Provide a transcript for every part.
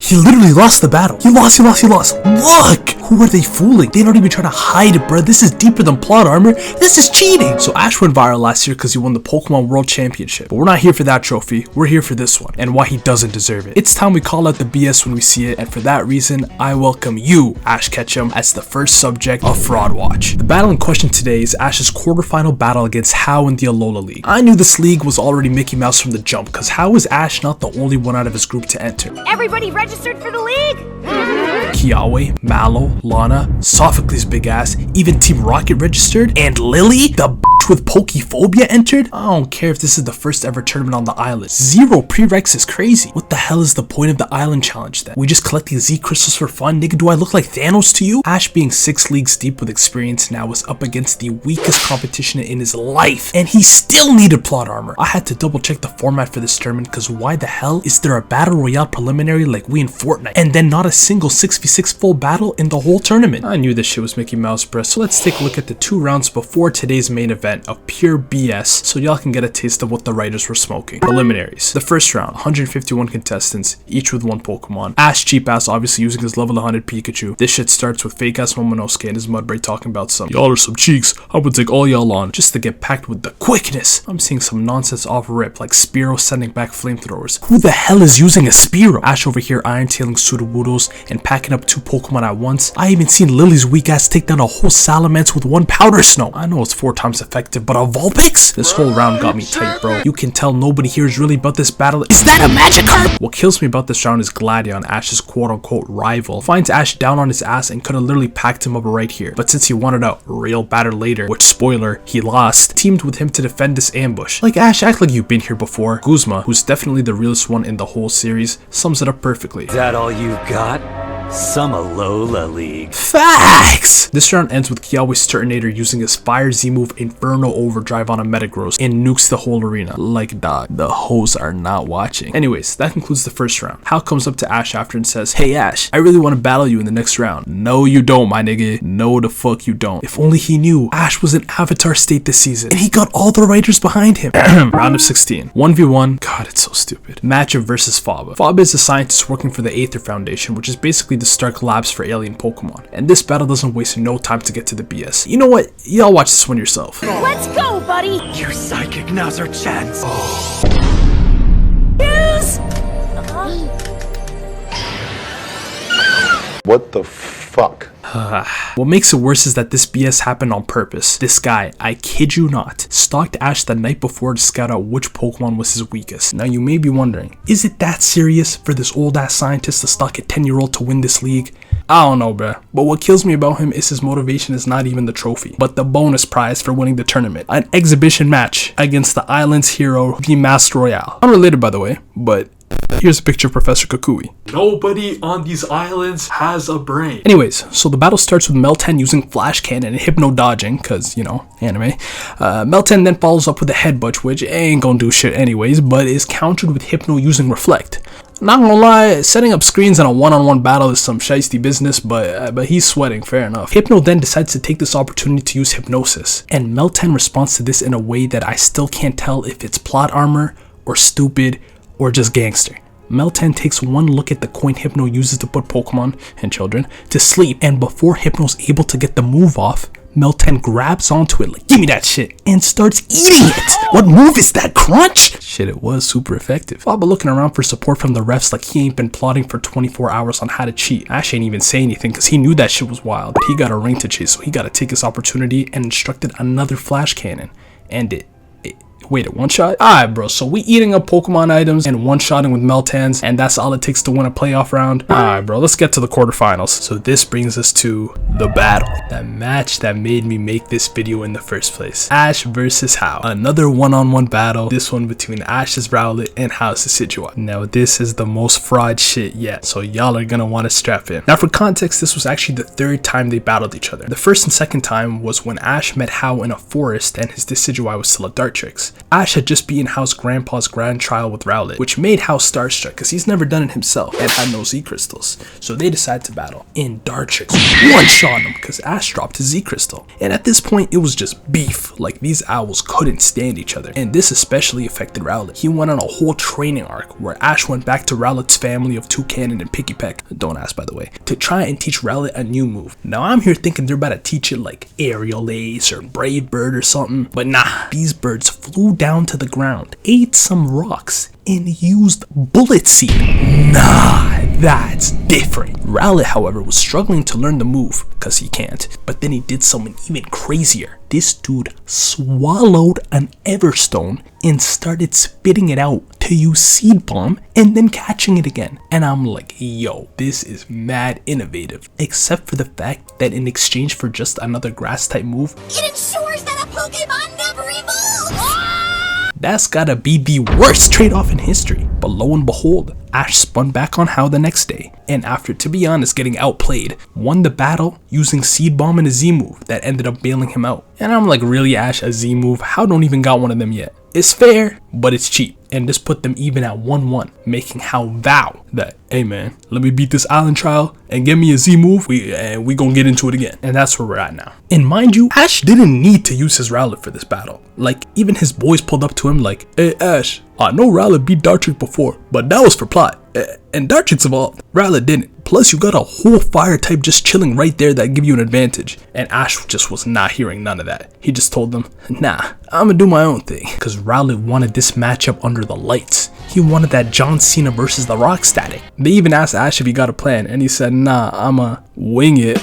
He literally lost the battle. He lost. Look! Who are they fooling? They don't even try to hide it, bro. This is deeper than plot armor. This is cheating. So Ash went viral last year because he won the Pokemon World Championship. But we're not here for that trophy. We're here for this one and why he doesn't deserve it. It's time we call out the BS when we see it. And for that reason, I welcome you, Ash Ketchum, as the first subject of Fraud Watch. The battle in question today is Ash's quarterfinal battle against 𝙏𝙖 in the Alola League. I knew this league was already Mickey Mouse from the jump because how is Ash not the only one out of his group to enter? Everybody registered for the league? 𝙏𝙖, Mallow, Lana, Sophocles big ass, even Team Rocket registered, and Lily, the bitch with Pokephobia entered? I don't care if this is the first ever tournament on the island. 0 prereqs is crazy. What the hell is the point of the island challenge then? We just collecting Z crystals for fun? Nigga, do I look like Thanos to you? Ash being 6 leagues deep with experience now was up against the weakest competition in his life, and he still needed plot armor. I had to double check the format for this tournament because why the hell is there a battle royale preliminary like we in Fortnite and then not a single 6v6 full battle in the whole tournament? I knew this shit was Mickey Mouse, bruh. So let's take a look at the 2 rounds before today's main event of pure BS so y'all can get a taste of what the writers were smoking. Preliminaries. The first round, 151 contestants, each with 1 Pokemon. Ash cheap ass obviously using his level 100 Pikachu. This shit starts with fake ass Momonosuke and his Mudbray talking about some y'all are some cheeks, I would take all y'all on, just to get packed with the quickness. I'm seeing some nonsense off rip like Spearow sending back flamethrowers. Who the hell is using a Spearow? Ash over here iron tailing Sudowoodos and packing up 2 Pokemon at once. I even seen Lily's weak ass take down a whole Salamence with 1 Powder Snow. I know it's 4 times effective, but a Vulpix? This whole round got me tight, bro. You can tell nobody here is really about this battle. Is that a Magikarp? What kills me about this round is Gladion, Ash's quote-unquote rival, finds Ash down on his ass and could have literally packed him up right here. But since he wanted a real battle later, which spoiler, he lost, teamed with him to defend this ambush. Like Ash, act like you've been here before. 𝙏𝙖, who's definitely the realest one in the whole series, sums it up perfectly. Is that all you got? Some Alola League. Facts! This round ends with 𝙏𝙖's Turtonator using his Fire Z move Inferno Overdrive on a Metagross and nukes the whole arena. Like dog, the hoes are not watching. Anyways, that concludes the first round. 𝙏𝙖 comes up to Ash after and says, hey Ash, I really want to battle you in the next round. No you don't, my nigga. No the fuck you don't. If only he knew Ash was in Avatar state this season and he got all the writers behind him. Round of 16. 1v1. God, it's so stupid. Matchup versus 𝙏𝙖. 𝙏𝙖 is a scientist working for the Aether Foundation, which is basically the Stark Labs for alien Pokemon. And this battle doesn't waste no time to get to the BS. You know what? Y'all watch this one yourself. Let's go, buddy! You psychic, now's our chance. Use! What the fuck? What makes it worse is that this BS happened on purpose. This guy, I kid you not, stalked Ash the night before to scout out which Pokemon was his weakest. Now you may be wondering, is it that serious for this old ass scientist to stalk a 10-year-old to win this league? I don't know, bruh. But what kills me about him is his motivation is not even the trophy, but the bonus prize for winning the tournament. An exhibition match against the island's hero, the Master Royale. Unrelated by the way, but here's a picture of Professor Kukui. Nobody on these islands has a brain. Anyways, so the battle starts with Meltan using Flash Cannon and Hypno dodging, cause, you know, anime. Meltan then follows up with a Headbutt, which ain't gonna do shit anyways, but is countered with Hypno using Reflect. Not gonna lie, setting up screens in a one-on-one battle is some shiesty business, but he's sweating, fair enough. Hypno then decides to take this opportunity to use Hypnosis, and Meltan responds to this in a way that I still can't tell if it's plot armor, or stupid, or just gangster. Meltan takes one look at the coin Hypno uses to put Pokemon, and children, to sleep, and before Hypno's able to get the move off, Meltan grabs onto it like, give me that shit, and starts eating it. What move is that, Crunch? Shit, it was super effective. 𝙏𝙖 looking around for support from the refs like he ain't been plotting for 24 hours on how to cheat. Ash ain't even say anything because he knew that shit was wild, but he got a ring to chase, so he gotta take his opportunity and instructed another Flash Cannon. And wait, a one-shot? Alright, bro, so we eating up Pokemon items and one-shotting with Meltans, and that's all it takes to win a playoff round? Alright, bro, let's get to the quarterfinals. So this brings us to the battle. That match that made me make this video in the first place. Ash versus 𝙏𝙖. Another one-on-one battle, this one between Ash's Rowlet and 𝙏𝙖's Decidueye. Now, this is the most fraud shit yet, so y'all are gonna want to strap in. Now, for context, this was actually the 3rd time they battled each other. The first and second time was when Ash met 𝙏𝙖 in a forest and his Decidueye was still a Dartrix. Ash had just beaten Hau's grandpa's grand trial with Rowlet, which made Hau starstruck because he's never done it himself and had no Z crystals. So they decided to battle, and Dartrix one-shot him because Ash dropped his Z crystal. And at this point, it was just beef, like these owls couldn't stand each other, and this especially affected Rowlet. He went on a whole training arc where Ash went back to Rowlet's family of Toucannon and Pikipek, don't ask by the way, to try and teach Rowlet a new move. Now I'm here thinking they're about to teach it like Aerial Ace or Brave Bird or something, but nah, these birds flew down to the ground, ate some rocks, and used Bullet Seed. Nah, that's different. Rowlet, however, was struggling to learn the move, cause he can't, but then he did something even crazier. This dude swallowed an Everstone and started spitting it out to use Seed Bomb and then catching it again. And I'm like, yo, this is mad innovative. Except for the fact that in exchange for just another grass type move, It ensures that a Pokemon never evolves! that's gotta be the worst trade-off in history. But lo and behold, Ash spun back on Hau the next day, and after, to be honest, getting outplayed, won the battle using Seed Bomb and a Z move that ended up bailing him out. And I'm like, really, Ash, a Z move? Hau don't even got one of them yet. It's fair, but it's cheap. And this put them even at 1-1, making Hau vow that, hey man, let me beat this island trial and get me a Z move, we gonna get into it again. And that's where we're at now. And mind you, Ash didn't need to use his Rowlet for this battle. Like, even his boys pulled up to him like, hey Ash, I know Rowlet beat Dartrix before, but that was for plot. And Dartrix evolved, Rowlet didn't. Plus you got a whole fire type just chilling right there that give you an advantage. And Ash just was not hearing none of that. He just told them, nah, I'ma do my own thing. Cause Rowlet wanted this matchup under the lights. He wanted that John Cena versus The Rock static. They even asked Ash if he got a plan, and he said, nah, I'ma wing it.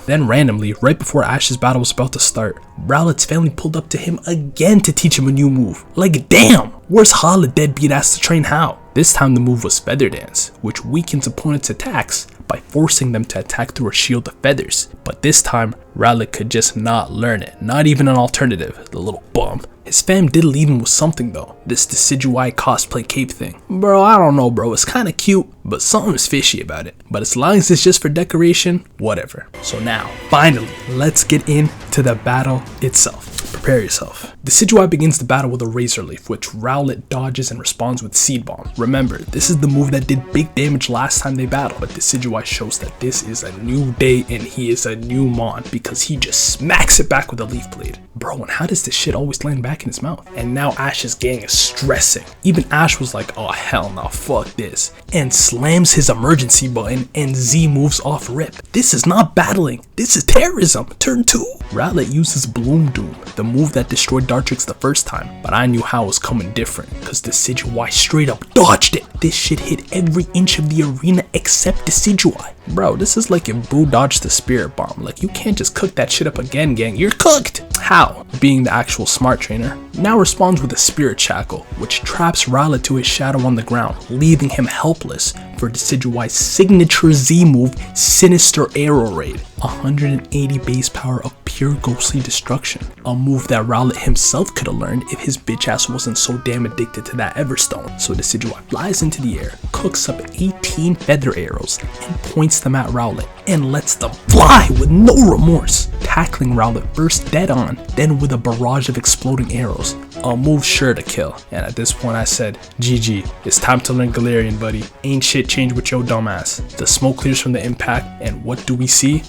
Then randomly, right before Ash's battle was about to start, Rowlet's family pulled up to him again to teach him a new move. Like damn, where's Hala deadbeat ass to train Hau? This time the move was Feather Dance, which weakens opponents' attacks by forcing them to attack through a shield of feathers. But this time, Rowlet could just not learn it, not even an alternative, the little bum. His fam did leave him with something though, this 𝙏𝙖 cosplay cape thing. Bro, I don't know bro, it's kinda cute, but something's fishy about it. But as long as it's just for decoration, whatever. So now, finally, let's get into the battle itself. Prepare yourself. 𝙏𝙖 begins the battle with a Razor Leaf, which Rowlet dodges and responds with Seed Bomb. Remember, this is the move that did big damage last time they battled, but 𝙏𝙖 shows that this is a new day and he is a new Mon because he just smacks it back with a Leaf Blade. Bro, and how does this shit always land back in his mouth? And now Ash's gang is stressing. Even Ash was like, oh hell no, fuck this, and slams his emergency button and Z moves off rip. This is not battling, this is terrorism. Turn 2. Rowlet uses Bloom Doom, the move that destroyed Dartrix the first time, but I knew Hau was coming different because 𝙏𝙖 straight up dodged it. This shit hit every inch of the arena except 𝙏𝙖. Bro, this is like if Boo dodged the Spirit Bomb. Like, you can't just cook that shit up again, gang. You're cooked. Hau, being the actual smart trainer, now responds with a Spirit Shackle, which traps Rowlet to his shadow on the ground, leaving him helpless for 𝙏𝙖's signature Z move, Sinister Arrow Raid. 180 base power of pure ghostly destruction, a move that Rowlet himself could have learned if his bitch ass wasn't so damn addicted to that Everstone. So 𝙏𝙖 flies into the air, cooks up 18 feather arrows, and points them at Rowlet, and lets them fly with no remorse, tackling Rowlet first dead on, then with a barrage of exploding arrows, a move sure to kill. And at this point I said, GG, it's time to learn Galarian, buddy. Ain't shit changed with your dumbass. The smoke clears from the impact, and what do we see?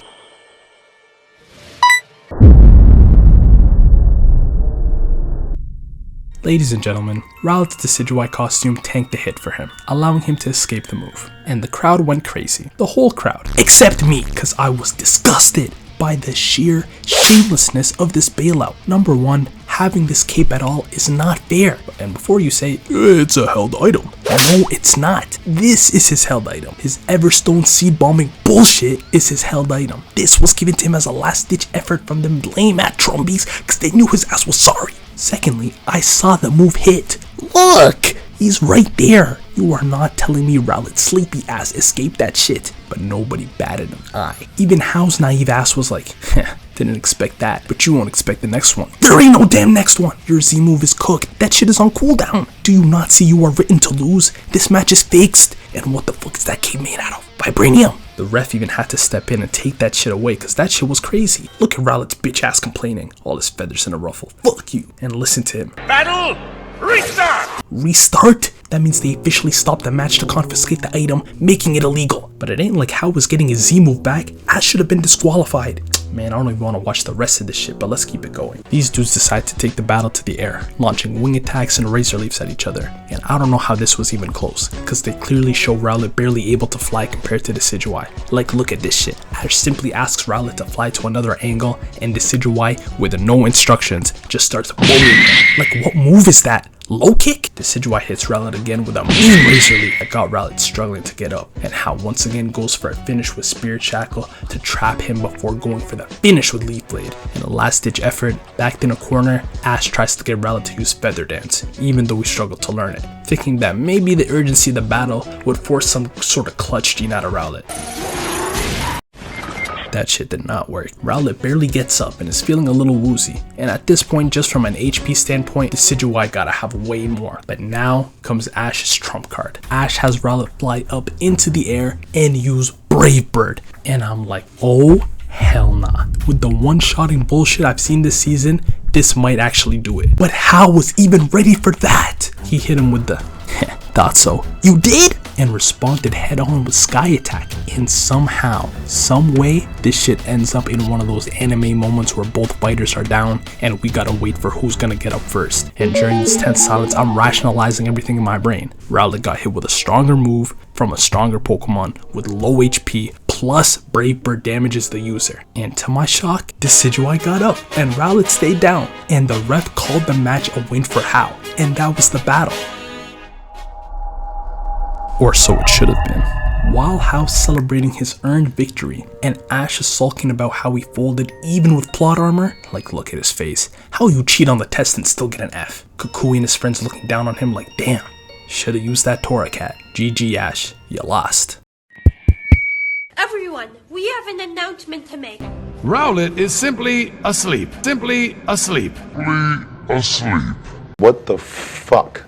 Ladies and gentlemen, Rowlet's 𝙏𝙖 costume tanked the hit for him, allowing him to escape the move. And the crowd went crazy. The whole crowd. Except me, because I was disgusted by the sheer shamelessness of this bailout. Number one, having this cape at all is not fair. And before you say, it's a held item. No, it's not. This is his held item. His Everstone seed bombing bullshit is his held item. This was given to him as a last ditch effort from them lame at Trumbies because they knew his ass was sorry. Secondly, I saw the move hit. Look! He's right there. You are not telling me Rowlet's sleepy ass escaped that shit. But nobody batted an eye. Even Hau's naive ass was like, didn't expect that, but you won't expect the next one. There ain't no damn next one. Your Z move is cooked. That shit is on cooldown. Do you not see you are written to lose? This match is fixed. And what the fuck is that cape made out of? Vibranium. The ref even had to step in and take that shit away because that shit was crazy. Look at Rowlet's bitch ass complaining. All his feathers in a ruffle. Fuck you. And listen to him. Battle! Restart! Restart? That means they officially stopped the match to confiscate the item, making it illegal. But it ain't like Hao was getting his Z move back. Ash should have been disqualified. Man, I don't even want to watch the rest of this shit, but let's keep it going. These dudes decide to take the battle to the air, launching wing attacks and razor leaves at each other. And I don't know how this was even close, because they clearly show Rowlet barely able to fly compared to Decidueye. Like, look at this shit. Ash simply asks Rowlet to fly to another angle, and Decidueye, with no instructions, just starts bullying him. Like, what move is that? Low kick? Decidueye hits Rowlet again with a mean razor leaf that got Rowlet struggling to get up, and Hao once again goes for a finish with Spirit Shackle to trap him before going for the finish with Leaf Blade. In a last ditch effort, backed in a corner, Ash tries to get Rowlet to use Feather Dance, even though he struggled to learn it, thinking that maybe the urgency of the battle would force some sort of clutch gene out of Rowlet. That shit did not work. Rowlet barely gets up and is feeling a little woozy, and at this point, just from an HP standpoint, Decidueye gotta have way more. But now comes Ash's trump card. Ash has Rowlet fly up into the air and use Brave Bird, and I'm like, oh hell nah. With the one-shotting bullshit I've seen this season, this might actually do it. But Hao was even ready for that. He hit him with the thought so. You did? And responded head on with Sky Attack. And somehow, some way, this shit ends up in one of those anime moments where both fighters are down and we gotta wait for who's gonna get up first. And during this tense silence, I'm rationalizing everything in my brain. Rowlet got hit with a stronger move from a stronger Pokemon with low HP, plus Brave Bird damages the user. And to my shock, Decidueye got up and Rowlet stayed down. And the ref called the match a win for Hao. And that was the battle. Or so it should have been. While Hao's celebrating his earned victory, and Ash is sulking about how he folded even with plot armor, like look at his face, how you cheat on the test and still get an F. Kukui and his friends looking down on him like damn, should've used that Toracat. GG Ash, you lost. Everyone, we have an announcement to make. Rowlet is simply asleep. Simply asleep. What the fuck?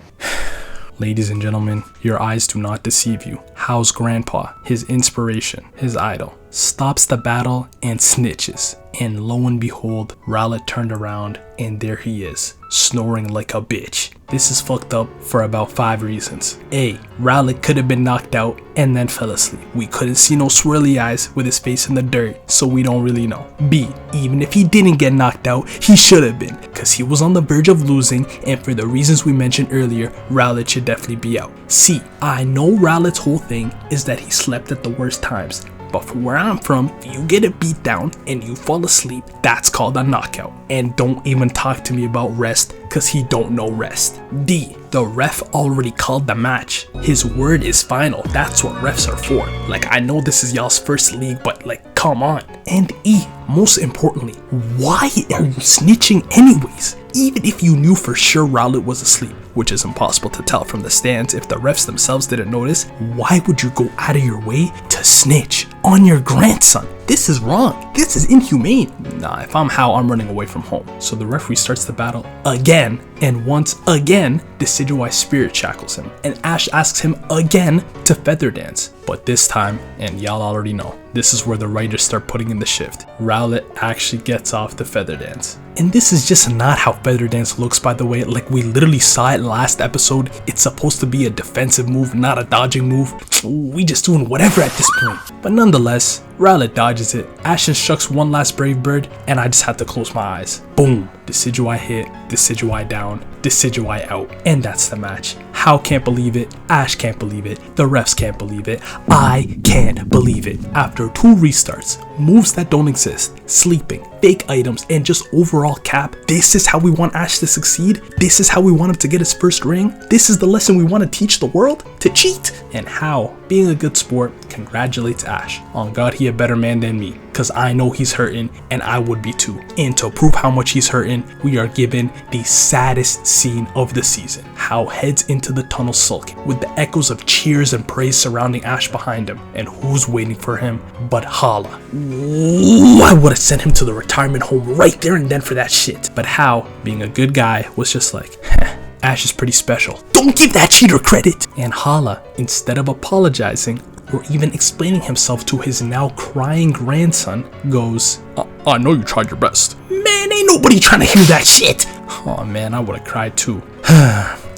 Ladies and gentlemen, your eyes do not deceive you. Hao's grandpa, his inspiration, his idol, stops the battle and snitches. And lo and behold, Rowlet turned around and there he is, snoring like a bitch. This is fucked up for about 5 reasons. A. Rowlet could have been knocked out and then fell asleep. We couldn't see no swirly eyes with his face in the dirt, so we don't really know. B. Even if he didn't get knocked out, he should have been, cause he was on the verge of losing, and for the reasons we mentioned earlier, Rowlet should definitely be out. C. I know Rowlet's whole thing is that he slept at the worst times, but from where I'm from, if you get a beat down and you fall asleep, that's called a knockout. And don't even talk to me about rest, cause he don't know rest. D. The ref already called the match. His word is final. That's what refs are for. Like, I know this is y'all's first league, but like, come on. And E. Most importantly, why are you snitching anyways? Even if you knew for sure Rowlet was asleep, which is impossible to tell from the stands if the refs themselves didn't notice, why would you go out of your way to snitch on your grandson? This is wrong. This is inhumane. Nah, if I'm Hao, I'm running away from home. So the referee starts the battle again, and once again, Decidueye Spirit Shackles him, and Ash asks him again to Feather Dance. But this time, and y'all already know, this is where the writers start putting in the shift. Rowlet actually gets off the Feather Dance. And this is just not how Feather Dance looks, by the way. Like, we literally saw it last episode. It's supposed to be a defensive move, not a dodging move. We just doing whatever at this point. But nonetheless, Rowlet dodges it. Ash instructs one last Brave Bird, and I just had to close my eyes. Boom. Decidueye hit, Decidueye down, Decidueye out. And that's the match. Hao can't believe it, Ash can't believe it, the refs can't believe it, I can't believe it. After 2 restarts, moves that don't exist, sleeping, fake items, and just overall cap, this is how we want Ash to succeed? This is how we want him to get his first ring? This is the lesson we want to teach the world? To cheat? And Hao, being a good sport, congratulates Ash. On God, he a better man than me, cause I know he's hurting and I would be too. And to prove how much he's hurting, we are given the saddest scene of the season. Hao heads into the tunnel sulking, with the echoes of cheers and praise surrounding Ash behind him, and who's waiting for him but Hala. Ooh, I would have sent him to the retirement home right there and then for that shit. But Hao, being a good guy, was just like, heh, Ash is pretty special. Don't give that cheater credit! And Hala, instead of apologizing, or even explaining himself to his now crying grandson, goes, I know you tried your best. Man, ain't nobody trying to hear that shit. Oh man, I would've cried too.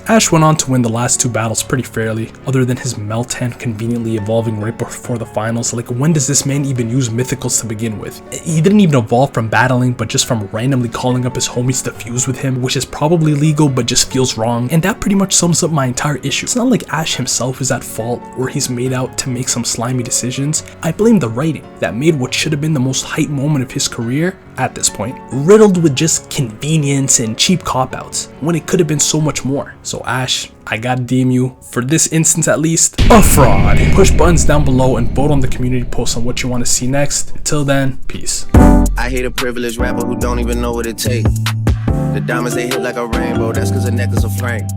Ash went on to win the last 2 battles pretty fairly, other than his Meltan conveniently evolving right before the finals. Like, when does this man even use mythicals to begin with? He didn't even evolve from battling, but just from randomly calling up his homies to fuse with him, which is probably legal but just feels wrong, and that pretty much sums up my entire issue. It's not like Ash himself is at fault, or he's made out to make some slimy decisions. I blame the writing that made what should have been the most hype moment of his career, at this point, riddled with just convenience and cheap cop-outs, when it could have been so much more. So Ash, I gotta deem you, for this instance at least, a fraud. Push buttons down below and vote on the community post on what you want to see next. Until then, peace. I hate a privileged rapper who don't even know what it takes. The diamonds they hit like a rainbow, that's cause the necklace of Frank.